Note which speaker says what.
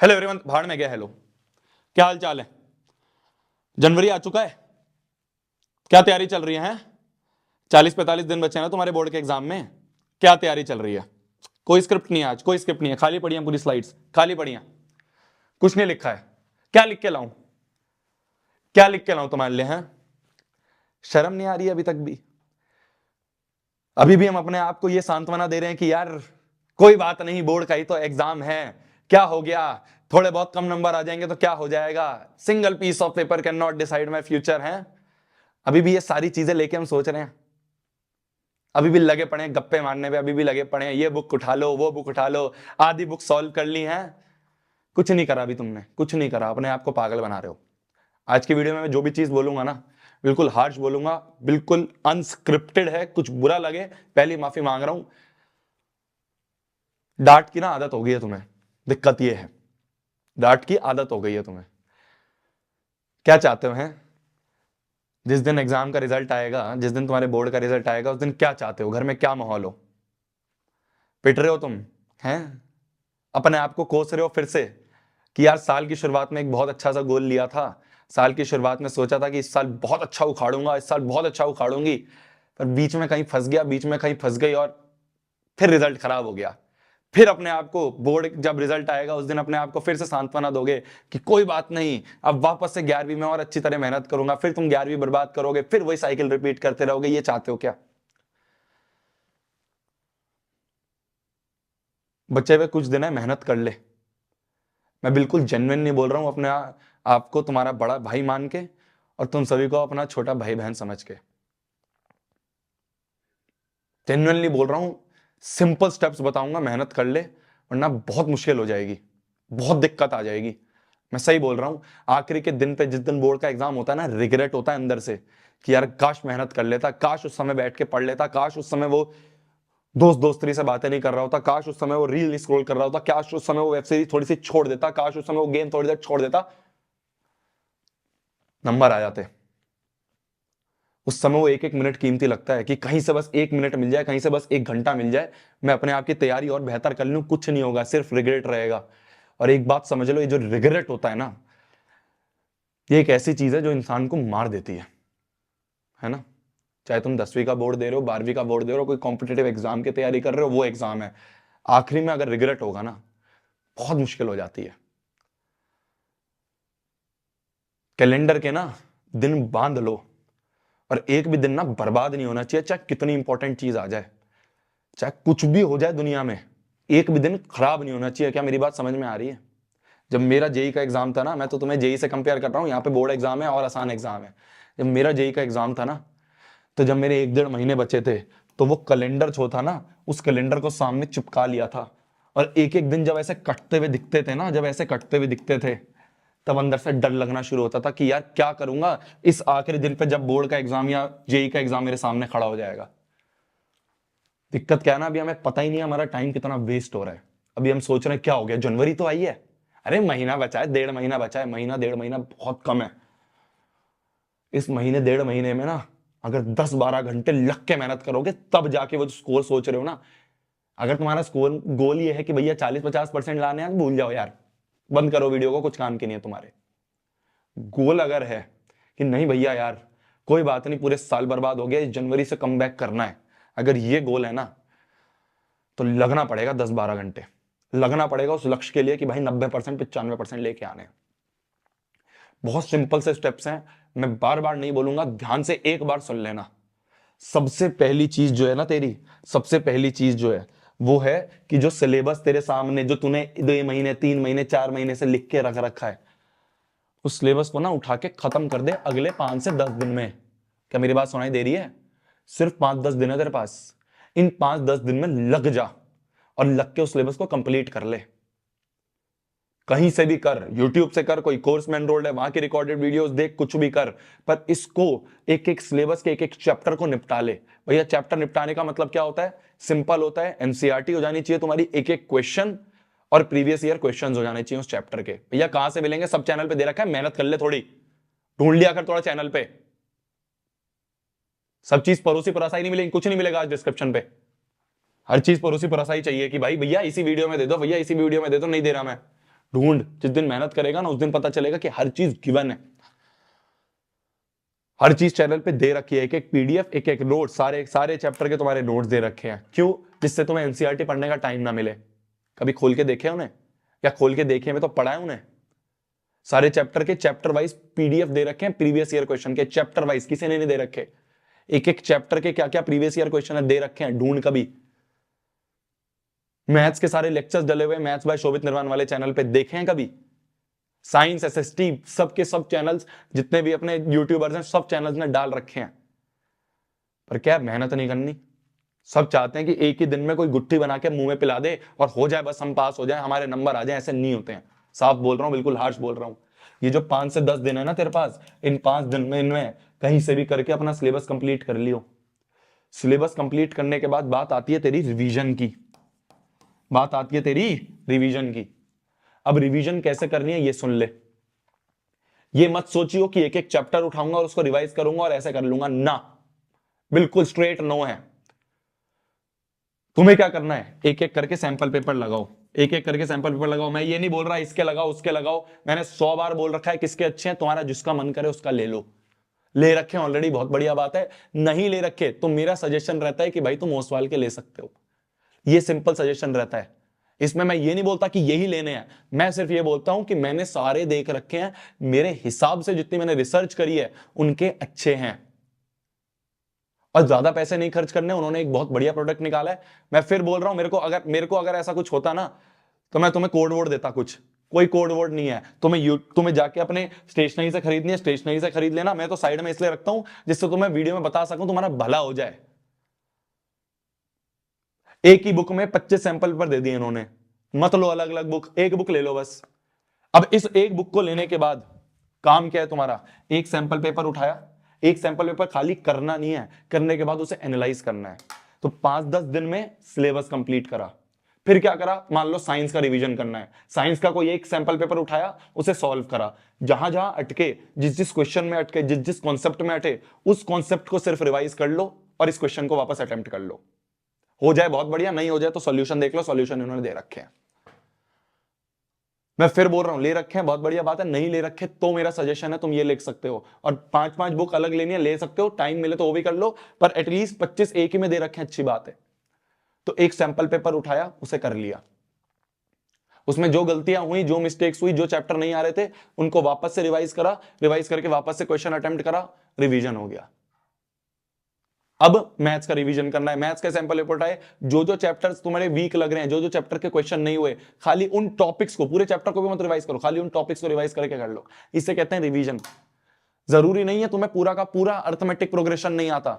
Speaker 1: Hello everyone, भाड़ में गया। हेलो, क्या हाल चाल है? जनवरी आ चुका है, क्या तैयारी चल रही है? 40-45 दिन बचे हैं ना तुम्हारे बोर्ड के एग्जाम में। क्या तैयारी चल रही है? कोई स्क्रिप्ट नहीं है आज, कोई स्क्रिप्ट नहीं है, खाली पड़ी है पूरी स्लाइड्स, खाली पड़ी हैं, कुछ नहीं लिखा है। क्या लिख के लाऊं? क्या लिख के लाऊं तुम्हारे लिए? हैं, शर्म नहीं आ रही अभी तक भी? अभी भी हम अपने आप को ये सांत्वना दे रहे हैं कि यार कोई बात नहीं, बोर्ड का ही तो एग्जाम है, क्या हो गया, थोड़े बहुत कम नंबर आ जाएंगे तो क्या हो जाएगा, single piece of paper can not decide my future. है, अभी भी ये सारी चीजें लेके हम सोच रहे हैं? अभी भी लगे पड़े हैं गप्पे मारने पे, अभी भी लगे पड़े हैं ये बुक उठा लो, वो बुक उठा लो, आधी बुक सॉल्व कर ली है। कुछ नहीं करा अभी तुमने, कुछ नहीं करा, अपने आप को पागल बना रहे हो। आज की वीडियो में मैं जो भी चीज बोलूंगा ना, बिल्कुल हार्श बोलूंगा, बिल्कुल अनस्क्रिप्टेड है, कुछ बुरा लगे पहली माफी मांग रहा हूं। डांट की ना आदत हो गई है तुम्हें, दिक्कत ये है, डांट की आदत हो गई है तुम्हें। क्या चाहते हो? हैं, जिस दिन एग्जाम का रिजल्ट आएगा, जिस दिन तुम्हारे बोर्ड का रिजल्ट आएगा, उस दिन क्या चाहते हो? घर में क्या माहौल हो? पिट रहे हो तुम? हैं, अपने आप को कोस रहे हो फिर से कि यार साल की शुरुआत में एक बहुत अच्छा सा गोल लिया था, साल की शुरुआत में सोचा था कि इस साल बहुत अच्छा उखाड़ूंगा, इस साल बहुत अच्छा उखाड़ूंगी, पर बीच में कहीं फंस गया, बीच में कहीं फंस गई और फिर रिजल्ट खराब हो गया। फिर अपने आप को बोर्ड जब रिजल्ट आएगा उस दिन अपने आप को फिर से सांत्वना दोगे कि कोई बात नहीं, अब वापस से 11वीं में और अच्छी तरह मेहनत करूंगा, फिर तुम 11वीं बर्बाद करोगे, फिर वही साइकिल रिपीट करते रहोगे। ये चाहते हो क्या? बच्चे हुए कुछ दिन है, मेहनत कर ले। मैं बिल्कुल जेन्युइन नहीं बोल रहा हूं, अपने आपको तुम्हारा बड़ा भाई मान के और तुम सभी को अपना छोटा भाई बहन समझ के जेन्युइनली बोल रहा हूं। सिंपल स्टेप्स बताऊंगा, मेहनत कर ले, वरना बहुत मुश्किल हो जाएगी, बहुत दिक्कत आ जाएगी। मैं सही बोल रहा हूं। आखिरी के दिन पे, जिस दिन बोर्ड का एग्जाम होता है ना, रिग्रेट होता है अंदर से कि यार काश मेहनत कर लेता, काश उस समय बैठ के पढ़ लेता, काश उस समय वो दोस्ती से बातें नहीं कर रहा होता, काश उस समय वो रील स्क्रॉल कर रहा होता, काश उस समय वो वेब सीरीज थोड़ी सी छोड़ देता, काश उस समय वो गेम थोड़ी देर छोड़ देता, नंबर आ जाते। उस समय वो एक एक मिनट कीमती लगता है कि कहीं से बस 1 मिनट मिल जाए, कहीं से बस 1 घंटा मिल जाए, मैं अपने आप की तैयारी और बेहतर कर लूं। कुछ नहीं होगा, सिर्फ रिग्रेट रहेगा। और एक बात समझ लो, ये जो रिग्रेट होता है ना, ये एक ऐसी चीज है जो इंसान को मार देती है ना? चाहे तुम 10वीं का बोर्ड दे रहे हो, 12वीं का बोर्ड दे रहे हो, कोई कॉम्पिटेटिव एग्जाम की तैयारी कर रहे हो, वो एग्जाम है, आखिरी में अगर रिग्रेट होगा ना, बहुत मुश्किल हो जाती है। कैलेंडर के ना दिन बांध लो, और एक भी दिन ना बर्बाद नहीं होना चाहिए, चाहे कितनी इंपॉर्टेंट चीज आ जाए, चाहे कुछ भी हो जाए दुनिया में, एक भी दिन खराब नहीं होना चाहिए। क्या मेरी बात समझ में आ रही है? जब मेरा जेई का एग्जाम था ना, मैं तो तुम्हें जेई से कंपेयर कर रहा हूं, यहाँ पे बोर्ड एग्जाम है और आसान एग्जाम है। जब मेरा जेई का एग्जाम था ना, तो जब मेरे 1-1.5 महीने बचे थे, तो वो कैलेंडर जो था ना, उस कैलेंडर को सामने चिपका लिया था, और एक एक दिन जब ऐसे कटते हुए दिखते थे ना, जब ऐसे कटते हुए दिखते थे, तब अंदर से डर लगना शुरू होता था कि यार क्या करूंगा इस आखिरी दिन पे, जब बोर्ड का एग्जाम या जेई का एग्जाम मेरे सामने खड़ा हो जाएगा। दिक्कत क्या है ना, अभी हमें पता ही नहीं है हमारा टाइम कितना वेस्ट हो रहा है। अभी हम सोच रहे हैं क्या हो गया, जनवरी तो आई है, अरे महीना बचा है, 1.5 महीना बचा है, महीना 1.5 महीना बहुत कम है। इस महीने 1.5 महीने में ना, अगर 10-12 घंटे लग के मेहनत करोगे, तब जाके वो स्कोर सोच रहे हो ना, अगर तुम्हारा स्कोर गोल ये है कि भैया 40-50% लाने हैं, भूल जाओ यार, बंद करो वीडियो को, कुछ काम की नहीं है तुम्हारे। गोल अगर है कि नहीं भैया यार कोई बात नहीं, पूरे साल बर्बाद हो गया, इस जनवरी से कम बैक करना है, अगर ये गोल है ना, तो लगना पड़ेगा 10-12 घंटे, लगना पड़ेगा उस लक्ष्य के लिए कि भाई 90%, 95% लेके आने हैं। बहुत सिंपल से स्टेप्स हैं, मैं बार बार नहीं बोलूंगा, ध्यान से एक बार सुन लेना। सबसे पहली चीज जो है ना तेरी, सबसे पहली चीज जो है वो है कि जो सिलेबस तेरे सामने, जो तूने 2 महीने, 3 महीने, 4 महीने से लिख के रख रखा है, उस सिलेबस को ना उठा के खत्म कर दे अगले 5 से 10 दिन में। क्या मेरी बात सुनाई दे रही है? सिर्फ 5-10 दिन है तेरे पास, इन 5-10 दिन में लग जा और लग के उस सिलेबस को कंप्लीट कर ले। कहीं से भी कर, यूट्यूब से कर, कोई कोर्स में एनरोल्ड है वहां की रिकॉर्डेड वीडियोस देख, कुछ भी कर, पर इसको एक एक सिलेबस के एक एक चैप्टर को निपटा ले। भैया चैप्टर निपटाने का मतलब क्या होता है? सिंपल होता है, एनसीईआरटी हो जानी चाहिए तुम्हारी, एक एक क्वेश्चन और प्रीवियस ईयर क्वेश्चंस हो जाने चाहिए उस चैप्टर के। भैया कहां से मिलेंगे? सब चैनल पे दे रखा है, मेहनत कर ले थोड़ी, ढूंढ लिया कर थोड़ा चैनल पे। सब चीज परोसी परासाई नहीं मिलेगी, कुछ नहीं मिलेगा आज डिस्क्रिप्शन पे, हर चीज परोसी परासाई चाहिए कि भाई भैया इसी वीडियो में दे दो, भैया इसी वीडियो में दे दो, नहीं दे रहा मैं, ढूंढ, जिस दिन मेहनत करेगा ना उस दिन पता चलेगा कि हर चीज गिवन है, हर चीज चैनल पे दे रखी है, एक एक पीडीएफ, एक एक नोट, सारे सारे चैप्टर के तुम्हारे नोट्स दे रखे हैं। क्यों? जिससे तुम्हें एनसीईआरटी पढ़ने का टाइम ना मिले। कभी खोल के देखे उन्हें, या खोल के देखे में तो पढ़ा है उन्हें? सारे चैप्टर के चैप्टर वाइज पीडीएफ दे रखे हैं, प्रीवियस ईयर क्वेश्चन के चैप्टर वाइज, किसी ने नहीं दे रखे। एक एक चैप्टर के क्या क्या प्रीवियस ईयर क्वेश्चन है दे रखे हैं, ढूंढ कभी। मैथ्स के सारे लेक्चर्स डले हुए मैथ्स बाय शोभित निर्वाण वाले चैनल पे देखे हैं कभी? साइंस, एसएसटी, सबके सब चैनल्स, जितने भी अपने यूट्यूबर्स हैं सब चैनल्स ने डाल रखे हैं। पर क्या मेहनत नहीं करनी। सब चाहते हैं कि एक ही दिन में कोई गुट्ठी बना के मुंह में पिला दे और हो जाए, बस हम पास हो जाए, हमारे नंबर आ जाए। ऐसे नहीं होते हैं, साफ बोल रहा हूं, बिल्कुल हार्श बोल रहा हूं। ये जो 5 से 10 दिन है ना तेरे पास, इन 5 दिन में इनमें कहीं से भी करके अपना सिलेबस कंप्लीट कर लियो। सिलेबस कंप्लीट करने के बाद बात आती है तेरी रिवीजन की, बात आती है तेरी रिवीजन की। अब रिवीजन कैसे करनी है ये सुन ले। ये मत सोचियो कि एक एक चैप्टर उठाऊंगा और उसको रिवाइज करूंगा और ऐसे कर लूंगा, ना, बिल्कुल स्ट्रेट नो है। तुम्हें क्या करना है, एक एक करके सैंपल पेपर लगाओ, एक एक करके सैंपल पेपर लगाओ। मैं ये नहीं बोल रहा इसके लगाओ उसके लगाओ, मैंने 100 बार बोल रखा है किसके अच्छे हैं, तुम्हारा जिसका मन करे उसका ले लो। ले रखे ऑलरेडी, बहुत बढ़िया बात है। नहीं ले रखे तो मेरा सजेशन रहता है कि भाई तुम ओसवाल के ले सकते हो। ये सिंपल सजेशन रहता है। इसमें मैं ये नहीं बोलता कि यही लेने हैं, मैं सिर्फ ये बोलता हूं कि मैंने सारे देख रखे हैं, मेरे हिसाब से जितनी मैंने रिसर्च करी है उनके अच्छे हैं, और ज्यादा पैसे नहीं खर्च करने। उन्होंने एक बहुत बढ़िया प्रोडक्ट निकाला है। मैं फिर बोल रहा हूं, मेरे को अगर ऐसा कुछ होता ना तो मैं तुम्हें कोड वर्ड देता। कुछ कोई कोड वर्ड नहीं है, तुम्हें जाके अपने स्टेशनरी से खरीदनी है, स्टेशनरी से खरीद लेना। मैं तो साइड में इसलिए रखता हूं जिससे तुम्हें वीडियो में बता सकूं, तुम्हारा भला हो जाए। एक ही बुक में 25 सैंपल पेपर दे दिए इन्होंने, मत लो अलग अलग बुक, एक बुक ले लो बस। अब इस एक बुक को लेने के बाद काम क्या है तुम्हारा, एक सैंपल पेपर उठाया, एक सैंपल पेपर खाली करना नहीं है, करने के बाद उसे एनालाइज करना है। तो 5-10 दिन में सिलेबस कंप्लीट करा। फिर क्या करा, मान लो साइंस का रिवीजन करना है, साइंस का कोई एक सैंपल पेपर उठाया, उसे सॉल्व करा। जहां जहां अटके, जिस जिस क्वेश्चन में अटके, जिस जिस कॉन्सेप्ट में अटे, उस कॉन्सेप्ट को सिर्फ रिवाइज कर लो और इस क्वेश्चन को वापस अटेम्प्ट कर लो। हो जाए बहुत बढ़िया, नहीं हो जाए तो सॉल्यूशन देख लो, सॉल्यूशन इन्होंने दे रखे हैं। मैं फिर बोल रहा हूं, ले रखे हैं बहुत बढ़िया बात है, नहीं ले रखे तो मेरा सजेशन है तुम ये लिख सकते हो। और 5-5 बुक अलग लेनी है, ले सकते हो, टाइम मिले तो वो भी कर लो, पर एटलीस्ट 25 एक ही में दे रखे हैं, अच्छी बात है। तो एक सैंपल पेपर उठाया, उसे कर लिया, उसमें जो गलतियां हुई, जो मिस्टेक्स हुई, जो चैप्टर नहीं आ रहे थे, उनको वापस से रिवाइज करा, रिवाइज करके वापस से क्वेश्चन अटेम्प्ट करा, रिवीजन हो गया। अब मैथ्स का रिवीजन करना है, मैथ्स के सैंपल पेपर उठाए, जो जो चैप्टर्स तुम्हारे वीक लग रहे हैं, जो जो चैप्टर के क्वेश्चन नहीं हुए, खाली उन टॉपिक्स को, पूरे चैप्टर को भी मत रिवाइज करो, खाली उन टॉपिक्स को रिवाइज करके कर लो। इसे कहते हैं रिवीजन। जरूरी नहीं है तुम्हें पूरा का पूरा अर्थमेटिक प्रोग्रेशन नहीं आता,